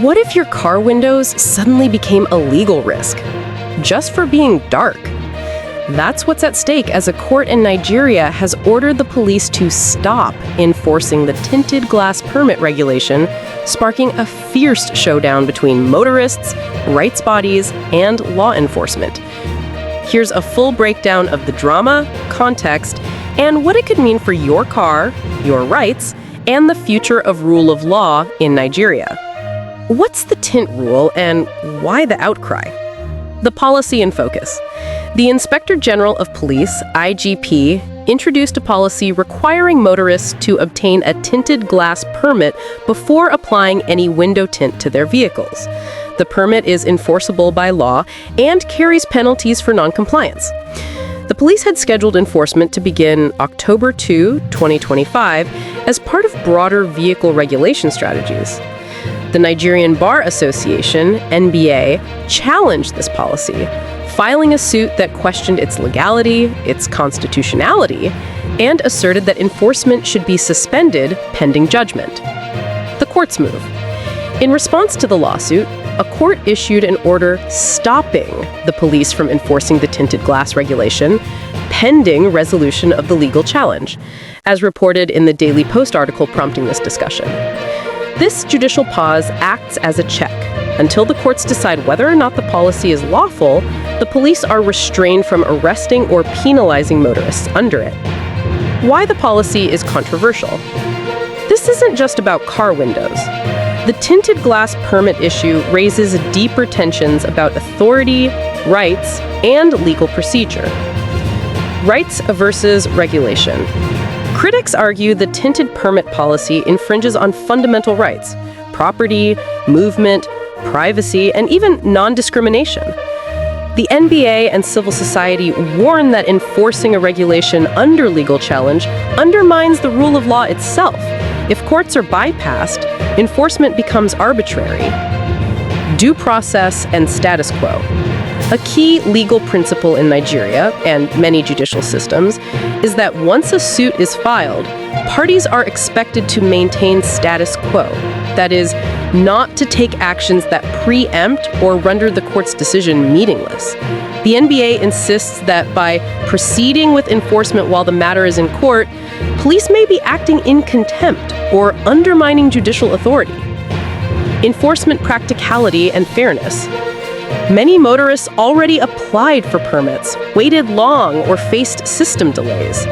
What if your car windows suddenly became a legal risk, just for being dark? That's what's at stake as a court in Nigeria has ordered the police to stop enforcing the tinted glass permit regulation, sparking a fierce showdown between motorists, rights bodies, and law enforcement. Here's a full breakdown of the drama, context, and what it could mean for your car, your rights, and the future of rule of law in Nigeria. What's the tint rule and why the outcry? The policy in focus. The Inspector General of Police, IGP, introduced a policy requiring motorists to obtain a tinted glass permit before applying any window tint to their vehicles. The permit is enforceable by law and carries penalties for noncompliance. The police had scheduled enforcement to begin October 2, 2025, as part of broader vehicle regulation strategies. The Nigerian Bar Association, NBA, challenged this policy, filing a suit that questioned its legality, its constitutionality, and asserted that enforcement should be suspended pending judgment. The court's move. In response to the lawsuit, a court issued an order stopping the police from enforcing the tinted glass regulation, pending resolution of the legal challenge, as reported in the Daily Post article prompting this discussion. This judicial pause acts as a check. Until the courts decide whether or not the policy is lawful, the police are restrained from arresting or penalizing motorists under it. Why the policy is controversial? This isn't just about car windows. The tinted glass permit issue raises deeper tensions about authority, rights, and legal procedure. Rights versus regulation. Critics argue the tinted permit policy infringes on fundamental rights: property, movement, privacy, and even non-discrimination. The NBA and civil society warn that enforcing a regulation under legal challenge undermines the rule of law itself. If courts are bypassed, enforcement becomes arbitrary. Due process and status quo. A key legal principle in Nigeria, and many judicial systems, is that once a suit is filed, parties are expected to maintain status quo. That is, not to take actions that preempt or render the court's decision meaningless. The NBA insists that by proceeding with enforcement while the matter is in court, police may be acting in contempt or undermining judicial authority. Enforcement practicality and fairness. Many motorists already applied for permits, waited long, or faced system delays.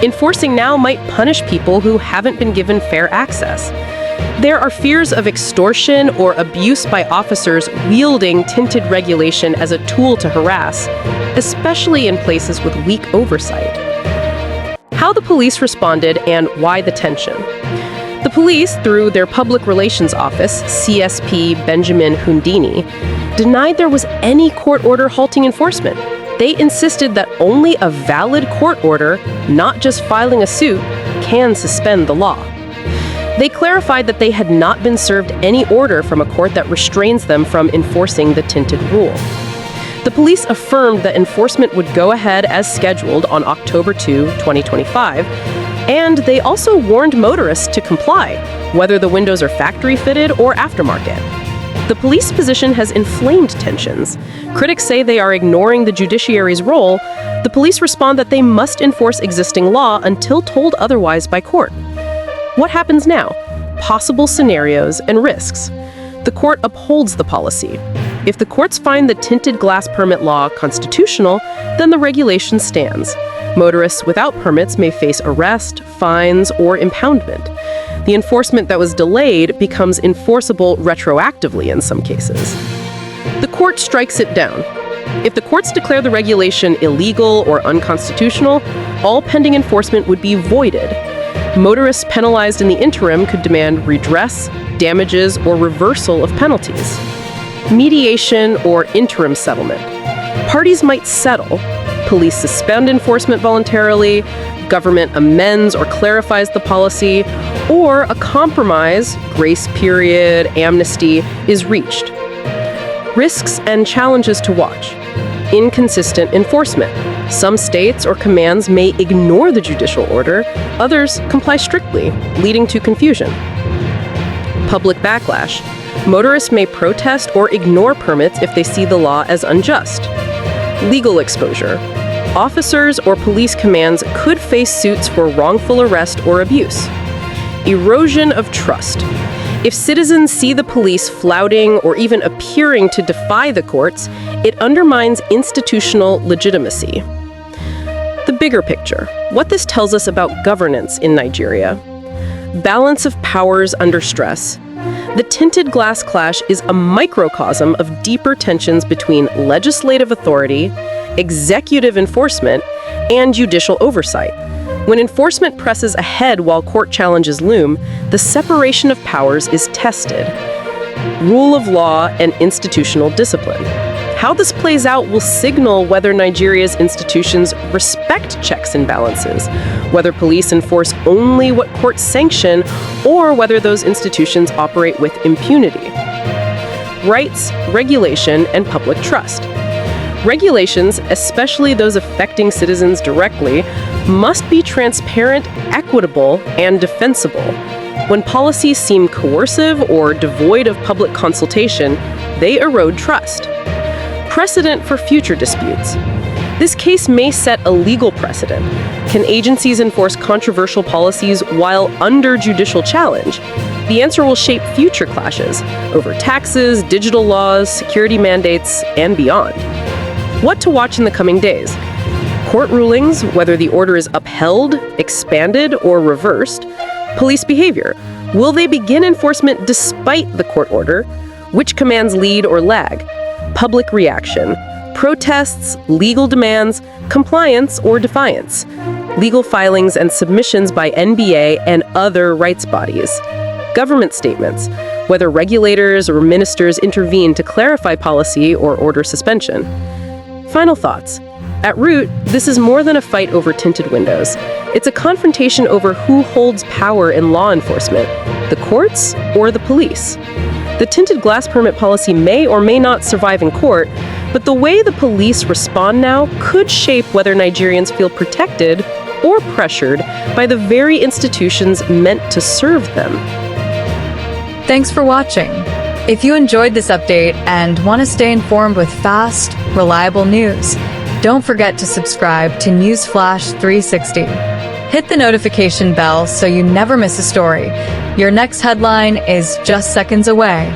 Enforcing now might punish people who haven't been given fair access. There are fears of extortion or abuse by officers wielding tinted regulation as a tool to harass, especially in places with weak oversight. How the police responded and why the tension. The police, through their public relations office, CSP Benjamin Hundini, denied there was any court order halting enforcement. They insisted that only a valid court order, not just filing a suit, can suspend the law. They clarified that they had not been served any order from a court that restrains them from enforcing the tinted rule. The police affirmed that enforcement would go ahead as scheduled on October 2, 2025, and they also warned motorists to comply, whether the windows are factory-fitted or aftermarket. The police position has inflamed tensions. Critics say they are ignoring the judiciary's role. The police respond that they must enforce existing law until told otherwise by court. What happens now? Possible scenarios and risks. The court upholds the policy. If the courts find the tinted glass permit law constitutional, then the regulation stands. Motorists without permits may face arrest, fines, or impoundment. The enforcement that was delayed becomes enforceable retroactively in some cases. The court strikes it down. If the courts declare the regulation illegal or unconstitutional, all pending enforcement would be voided. Motorists penalized in the interim could demand redress, damages, or reversal of penalties. Mediation or interim settlement. Parties might settle. Police suspend enforcement voluntarily, government amends or clarifies the policy, or a compromise, grace period, amnesty, is reached. Risks and challenges to watch. Inconsistent enforcement. Some states or commands may ignore the judicial order, others comply strictly, leading to confusion. Public backlash. Motorists may protest or ignore permits if they see the law as unjust. Legal exposure. Officers or police commands could face suits for wrongful arrest or abuse. Erosion of trust. If citizens see the police flouting or even appearing to defy the courts, it undermines institutional legitimacy. The bigger picture. What this tells us about governance in Nigeria. Balance of powers under stress. The tinted glass clash is a microcosm of deeper tensions between legislative authority, executive enforcement, and judicial oversight. When enforcement presses ahead while court challenges loom, the separation of powers is tested. Rule of law and institutional discipline. How this plays out will signal whether Nigeria's institutions respect checks and balances, whether police enforce only what courts sanction, or whether those institutions operate with impunity. Rights, regulation, and public trust. Regulations, especially those affecting citizens directly, must be transparent, equitable, and defensible. When policies seem coercive or devoid of public consultation, they erode trust. Precedent for future disputes. This case may set a legal precedent. Can agencies enforce controversial policies while under judicial challenge? The answer will shape future clashes over taxes, digital laws, security mandates, and beyond. What to watch in the coming days? Court rulings, whether the order is upheld, expanded, or reversed. Police behavior. Will they begin enforcement despite the court order? Which commands lead or lag? Public reaction. Protests, legal demands, compliance or defiance. Legal filings and submissions by NBA and other rights bodies. Government statements, whether regulators or ministers intervene to clarify policy or order suspension. Final thoughts. At root, this is more than a fight over tinted windows. It's a confrontation over who holds power in law enforcement, the courts or the police. The tinted glass permit policy may or may not survive in court, but the way the police respond now could shape whether Nigerians feel protected or pressured by the very institutions meant to serve them. Thanks for watching. If you enjoyed this update and want to stay informed with fast, reliable news, don't forget to subscribe to Newsflash 360. Hit the notification bell so you never miss a story. Your next headline is just seconds away.